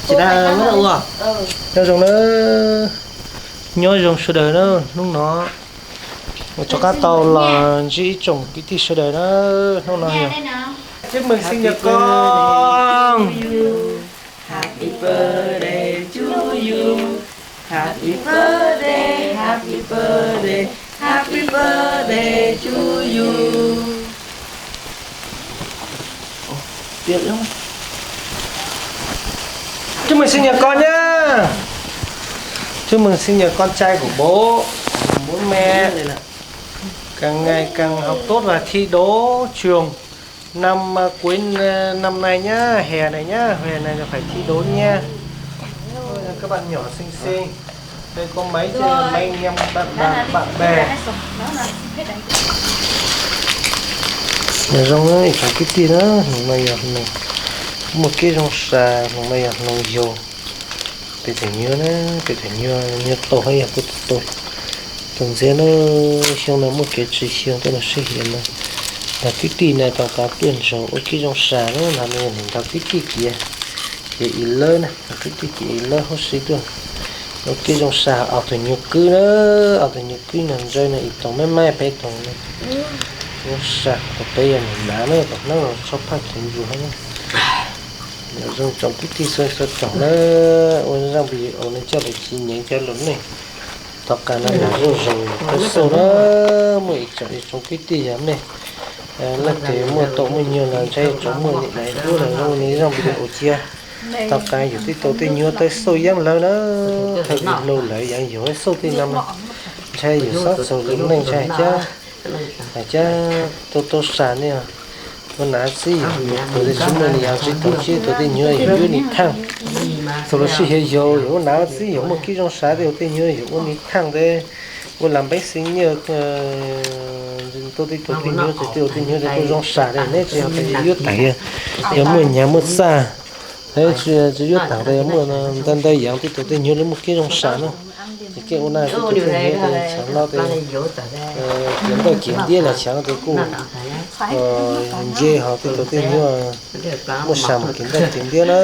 chỉ là nó đâu à nó dùng nó nhớ dùng sữa đời nó lúc nó cho các tàu là chỉ trồng cái tí sữa đời nó nói nhiều chúc mừng sinh nhật con. Happy birthday to you. Happy birthday, happy birthday, happy birthday to you. Tiếc lắm. Chúc mừng sinh nhật con nhá. Chúc mừng sinh nhật con trai của bố mẹ. Càng ngày càng học tốt và thi đỗ trường năm cuối năm nay nhá, hè này nhá, hè này là phải thi đỗ nha. Các bạn nhỏ xinh xinh. Đây có mấy anh em bạn bè. Nhà rong ấy phải cái gì đó, mày này một cái rong xà, mày nó nhiều. Để thấy nhớ nó, để thấy nhớ tổ hay là tôi. Tổng diện nó xong nó một cái chỉ xong tôi là sẽ hiện này. Là cái tì này tao cá tuyển rồi, cái rong xà nó là mình hình tao cái kia. Cái ý lơ này, cái ý lơ không xí được. Cái rong xà ở từ nhiều cứ nữa, ở từ nhiều cứ nằm rơi này, tổng mấy mai phải tổng này. Rong xà, còn bây giờ mình đá nữa, tổng nó là sắp phát triển dù hết nhá. Rong trong cái xoay trọng nó, ôi rong bị ổn nó cho được chi nhánh cho lớn này. Tất cả nó là rồi cái số đó mới chọn đi trong cái tì lắm này. Lần thế mưa tổ mưa nhiều là chơi trong mưa này này luôn là rong này rong bị ổ chia. Tất cảอยู่ที่ตัวที่nhiều tới sốยังlâu nó thời gian lâu lạiยังอยู่sốที่năm chơiอยู่số số lớn này chơi chứ tôi sàn nè con nãy gì tôi đi xuống này giờ chỉ tôi đi nhiều nhiều đi thang số là gì nhiều con nãy gì nhiều một cái trong sàn thì tôi nhiều nhiều con thang đấy con làm bánh sinh nhiều tôi đi nhiều tôi nhiều tôi trong sàn này nên chỉ phải nhiều tay nhiều nhà mua xa thế chỉ biết tặng đây mua tên đây dạng thì tôi nhớ đến một cái trong sản nữa thì cái hôm nay tôi nhớ đến sản nó thì kiếm tôi kiếm đi là sản tôi cũng dê họ thì tôi nhớ một sản một kiếm đi nó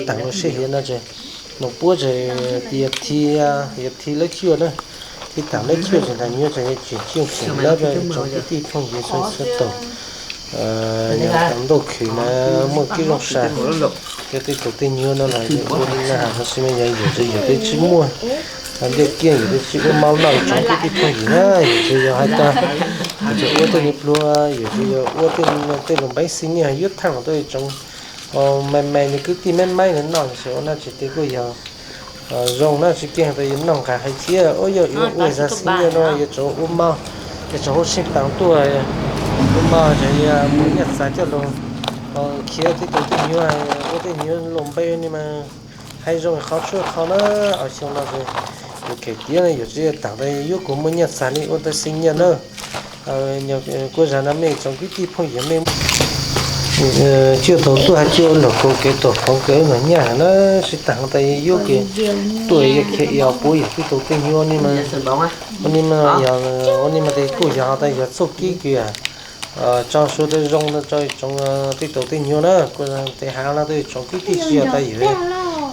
tặng nó sẽ hiện ra rồi nó bữa rồi tiệp thi lấy chưa nữa thì tặng lấy chưa thì là nhớ rồi chuyển lớp rồi trong cái tí phong gì sẽ tổ nhà tắm đồ khỉ là một cái rong xà cái tổ tiên nhiều nó là những con là nó xem như nhiều cái chữ mua làm điều kiện những chữ có máu nổi trong cái phong gì nữa giờ hai ta giờ ô tô nhập luôn giờ ô tô làm bánh sinh như hay thẳng của tôi trong mày cứ tìm may nó nổi số nó chỉ tới bây giờ rong nó chỉ kia tôi nòng cả hai chia ôi giờ ôi ra sinh như nó giờ chỗ mau cái chỗ sinh táng tuổi mà thì muốn nhặt giá cho luôn kia thì tôi tự nhiên có thể nhiên lồng bay nhưng mà hay rồi khó chịu khó nó ở trong đó rồi cái kia này giờ tặng đây yêu của muốn nhặt giá đi ôn tới sinh nhật nữa nhiều cô già năm nay trong cái tiếp phong hiểm này chưa tổ tuổi chưa lộc cô cái tổ phong cái ở nhà nó sẽ tặng đây yêu cái tuổi cái yêu bố cái tổ tiên yêu nhưng mà giờ thì cô già đây giờ số kia trong số tôi rong nó chơi trong cái tổ tiên nhiều nữa còn cái hàng là tôi trong cái gì ở đây vậy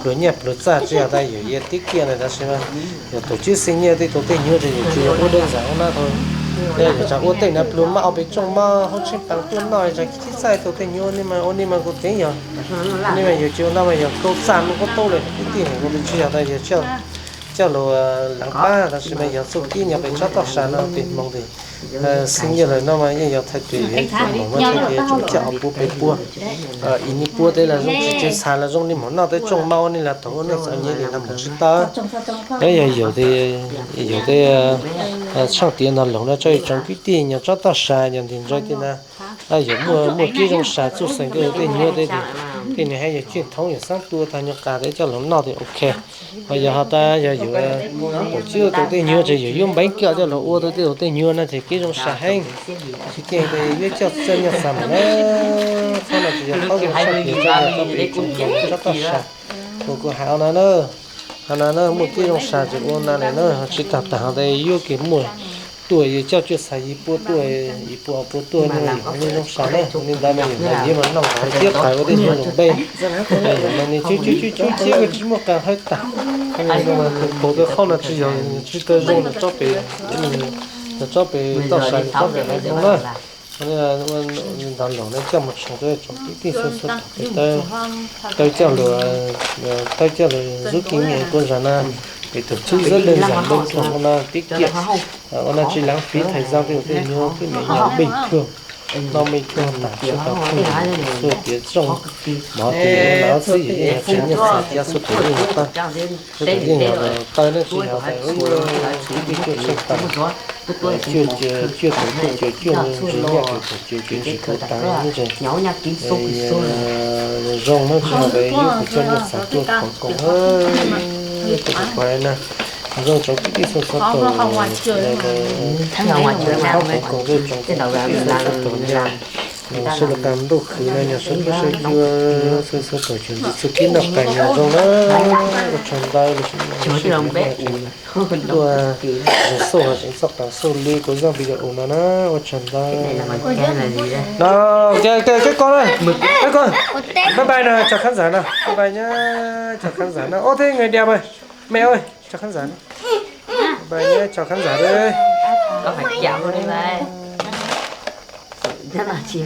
rồi nhập rồi ra chỉ ở đây vậy tiết kia này là xem mà tổ chức sinh nhật thì tổ tiên nhiều thì chỉ có đơn giản nó thôi đây là cháu ôn tiền là luôn mà ở bên trong mà họ chỉ tăng tiền nói cho cái sai tổ tiên nhiều nhưng mà có tiền nhiều nhưng mà giờ chiều năm mà giờ câu sản nó có tô lên cái tiền của mình chỉ ở đây giờ chưa cho là lăng ba là xem bây giờ số kia nhập bên cho tao sản nó tiền mong thì sinh nhật là nó mà giờ thay tùy hết mà thay tùy chúng chợ bua bể bua ini bua đây là dùng chỉ sản là dùng đi món nào tới trồng mau nên là tổ nên sao như thì làm một chút ta đấy giờ giờ đây sang tiền là lồng nó chơi trong cái tiền nhà cho tao sản nhà tiền rồi thì là giờ mua cái trong sản chút sản cái tiền nhiều đây thì này hay giờ truyền thống giờ sáng tua ta nhập cả đấy cho lồng nào thì ok bây giờ họ ta giờ tổ chức tổ tiên nhiều thì giờ dùng bánh kẹo cho nó ô tổ tiên nhiều này thì cái trong sản hành thì cái thì biết cho chân nhập sản đó sau này thì có cái sản thì cho bị cho tao sản của hào nó một cái trong sản thì ô này nó chỉ tập tặng đây yêu cái mùi tuổi cho chưa xài gì bữa tuổi bữa tuổi này nên nó sáng đấy nên ra mình là gì mà nó phải tiếp phải có thể dùng đồng bê mà nên chú cái một cái hơi tả nên mà bố tôi không là chỉ dùng chỉ tôi dùng là cho bé là cho bé tao xài cho bé này không đó nên là mình đào lẩu nó cho một số cái trong cái sơ cái tay cho là rút kinh nghiệm của ra na để tổ chức rất đơn giản đơn thuần nó tiết kiệm nó chỉ lãng phí thời gian thì có nhớ cái này nhỏ bình thường nó bình thường là cho nó không sửa tiến trong nó thì nó gì chỉ nhận sẽ ra số tiền như ta số tiền như là tay nó chỉ là phải chỉ cái chuyện sinh tồn chưa chưa chỉ có tăng như thế rong nó chỉ là về yêu của chân nó sản xuất còn hơn cái này rồi trong cái số số tổ ra ngoài trời làm này còn rồi trong cái đầu ra tổ nhà số là cam đồ khứ này nhà số cái số tổ chuyển số kiến đọc cảnh nhà trong đó trong đây là số đồng bé tua số là chính xác là số ly của dòng bây giờ ổn nó ở trong đây đó cái con ơi cái con bye bye nè chào khán giả nào bye bye nhá chào khán giả nào ô thế người đẹp ơi mẹ ơi chào khán giả bye nhé chào khán giả đây có phải chào đây này rất là chị